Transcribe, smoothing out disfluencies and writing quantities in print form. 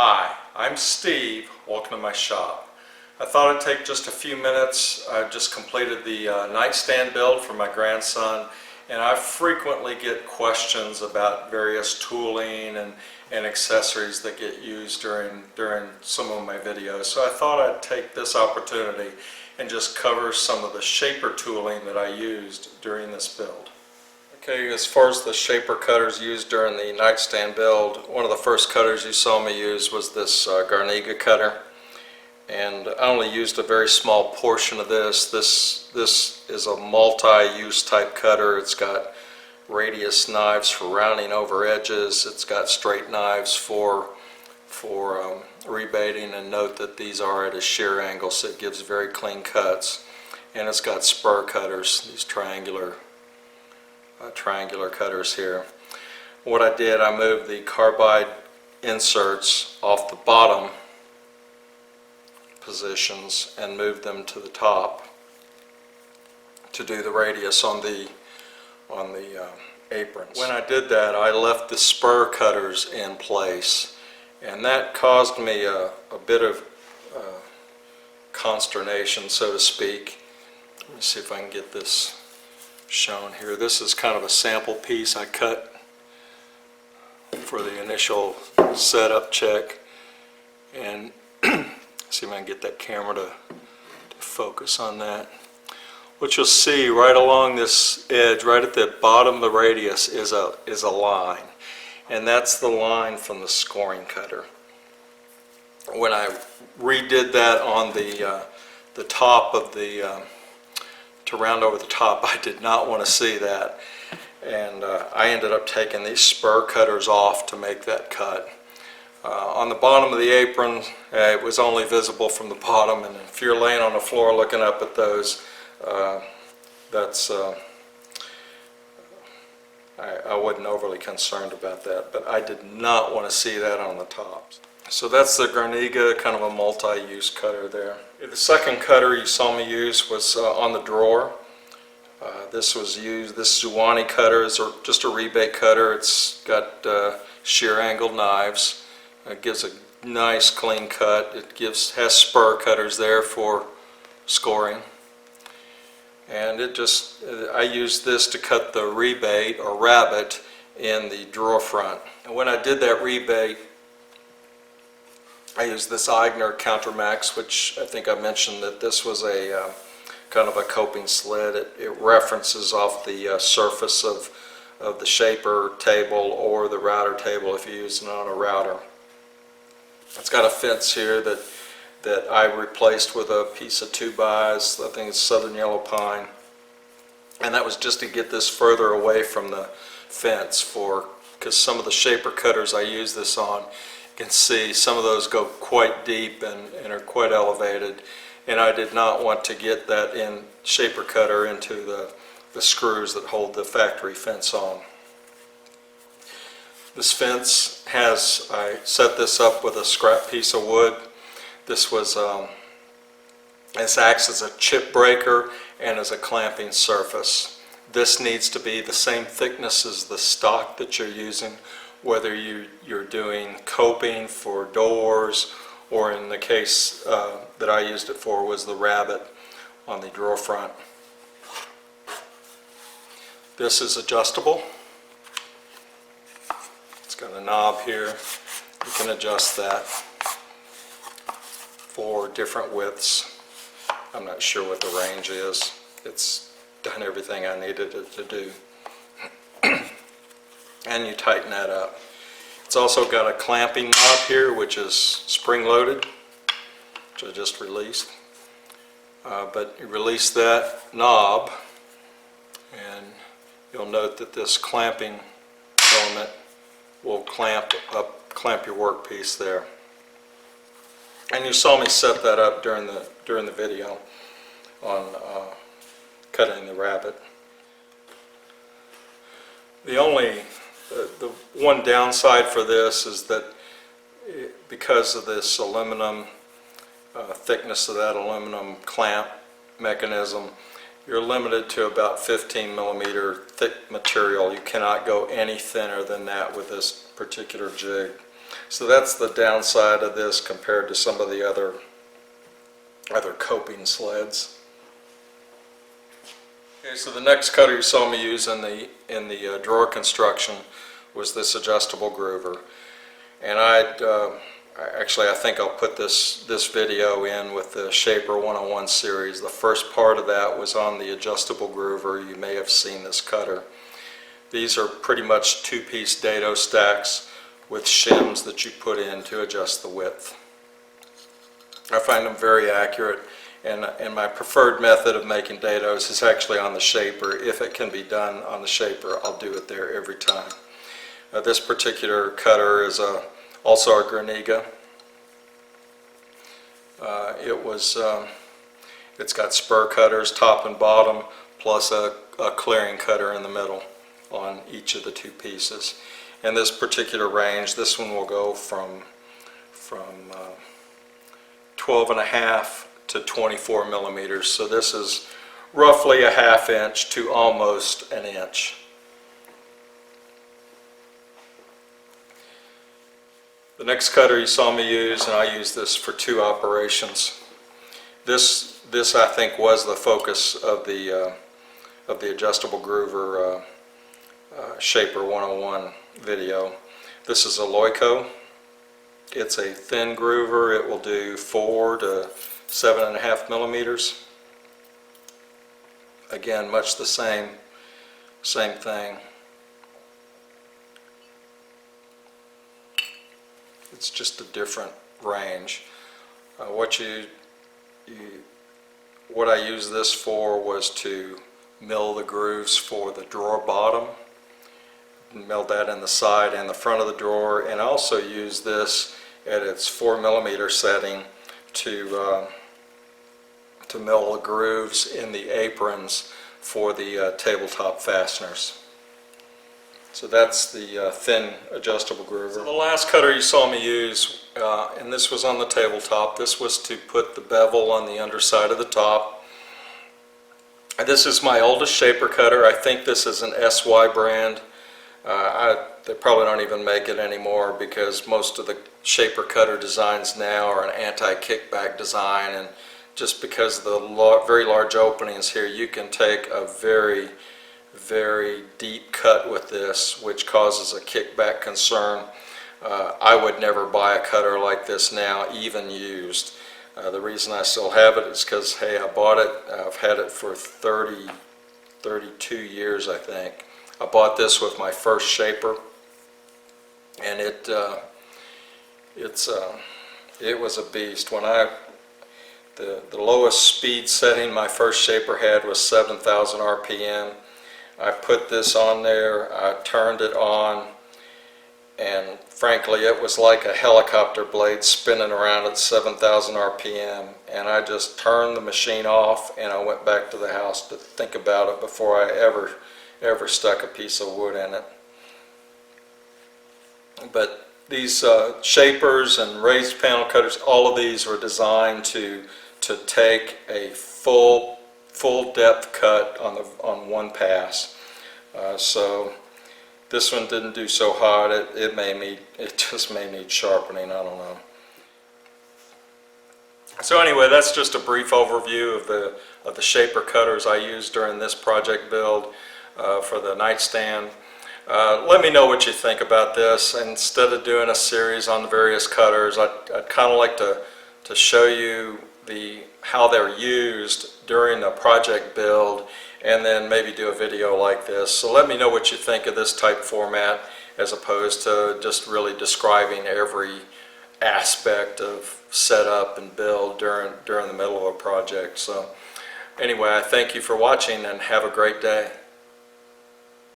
Hi, I'm Steve. Welcome to my shop. I thought I'd take just a few minutes. I've just completed the nightstand build for my grandson, and I frequently get questions about various tooling and accessories that get used during some of my videos. So I thought I'd take this opportunity and just cover some of the shaper tooling that I used during this build. Okay, as far as the shaper cutters used during the nightstand build, one of the first cutters you saw me use was this Granita cutter. And I only used a very small portion of this. This is a multi-use type cutter. It's got radius knives for rounding over edges. It's got straight knives for rebating, and note that these are at a shear angle, so it gives very clean cuts. And it's got spur cutters, these triangular cutters here. What I did, I moved the carbide inserts off the bottom positions and moved them to the top to do the radius on the aprons. When I did that, I left the spur cutters in place, and that caused me a bit of consternation, so to speak. Let me see if I can get this shown here. This is kind of a sample piece I cut for the initial setup check, and see if I can get that camera to focus on that. What you'll see right along this edge, right at the bottom of the radius, is a line, and that's the line from the scoring cutter. When I redid that on the top of the to round over the top, I did not want to see that, and I ended up taking these spur cutters off to make that cut. On the bottom of the apron, it was only visible from the bottom, and if you're laying on the floor looking up at those, I wasn't overly concerned about that, but I did not want to see that on the tops. So that's the Granita, kind of a multi-use cutter there. The second cutter you saw me use was on the drawer. This Suwanee cutter is just a rebate cutter. It's got shear angled knives. It gives a nice clean cut. It has spur cutters there for scoring. And I used this to cut the rebate or rabbet in the drawer front. And when I did that rebate, I used this Aigner Contermax, which I think I mentioned that this was a kind of a coping sled. It references off the surface of the shaper table or the router table if you're using it on a router. It's got a fence here that I replaced with a piece of 2x, I think it's southern yellow pine, and that was just to get this further away from the fence, because some of the shaper cutters I use this on, you can see some of those go quite deep and are quite elevated, and I did not want to get that shaper cutter into the screws that hold the factory fence on. This fence I set this up with a scrap piece of wood. This acts as a chip breaker and as a clamping surface. This needs to be the same thickness as the stock that you're using, whether you're doing coping for doors, or in the case that I used it for was the rabbet on the drawer front. This is adjustable. It's got a knob here. You can adjust that for different widths. I'm not sure what the range is. It's done everything I needed it to do. And you tighten that up. It's also got a clamping knob here, which is spring-loaded, which I just released. But you release that knob, and you'll note that this clamping element will clamp your workpiece there. And you saw me set that up during the video on cutting the rabbet. The one downside for this is that because of this aluminum thickness of that aluminum clamp mechanism, you're limited to about 15 millimeter thick material. You cannot go any thinner than that with this particular jig. So that's the downside of this compared to some of the other coping sleds. Okay, so the next cutter you saw me use in the drawer construction was this adjustable groover, and I think I'll put this video in with the Shaper 101 series. The first part of that was on the adjustable groover. You may have seen this cutter. These are pretty much two-piece dado stacks with shims that you put in to adjust the width. I find them very accurate, and my preferred method of making dados is actually on the Shaper. If it can be done on the Shaper, I'll do it there every time. This particular cutter is also a Granita. It's got spur cutters top and bottom, plus a clearing cutter in the middle on each of the two pieces. And this particular range, this one will go from 12.5 to 24 millimeters. So this is roughly a ½ inch to almost an inch. The next cutter you saw me use, and I use this for two operations. This I think was the focus of the adjustable groover Shaper 101 video. This is a Loico. It's a thin groover. It will do 4 to 7.5 millimeters. Again, much the same thing. It's just a different range. What I used this for was to mill the grooves for the drawer bottom. Mill that in the side and the front of the drawer, and I also use this at its 4 millimeter setting to mill the grooves in the aprons for the tabletop fasteners. So that's the thin adjustable groover. So the last cutter you saw me use, and this was on the tabletop, this was to put the bevel on the underside of the top. This is my oldest Shaper cutter. I think this is an SY brand. They probably don't even make it anymore because most of the Shaper cutter designs now are an anti-kickback design, and just because of the very large openings here, you can take a very deep cut with this, which causes a kickback concern. I would never buy a cutter like this now, even used. The reason I still have it is because, hey, I bought it. I've had it for 32 years, I think. I bought this with my first Shaper, and it was a beast. When the lowest speed setting my first Shaper had was 7,000 RPM. I put this on there, I turned it on, and frankly it was like a helicopter blade spinning around at 7,000 RPM, and I just turned the machine off and I went back to the house to think about it before I ever stuck a piece of wood in it. But these Shapers and raised panel cutters, all of these were designed to take a full depth cut on one pass. So this one didn't do so hard. It just may need sharpening. I don't know. So anyway, that's just a brief overview of the Shaper cutters I used during this project build for the Nightstand. Let me know what you think about this. Instead of doing a series on the various cutters, I'd kind of like to show you how they're used during the project build, and then maybe do a video like this. So let me know what you think of this type format, as opposed to just really describing every aspect of setup and build during the middle of a project. So anyway, I thank you for watching and have a great day.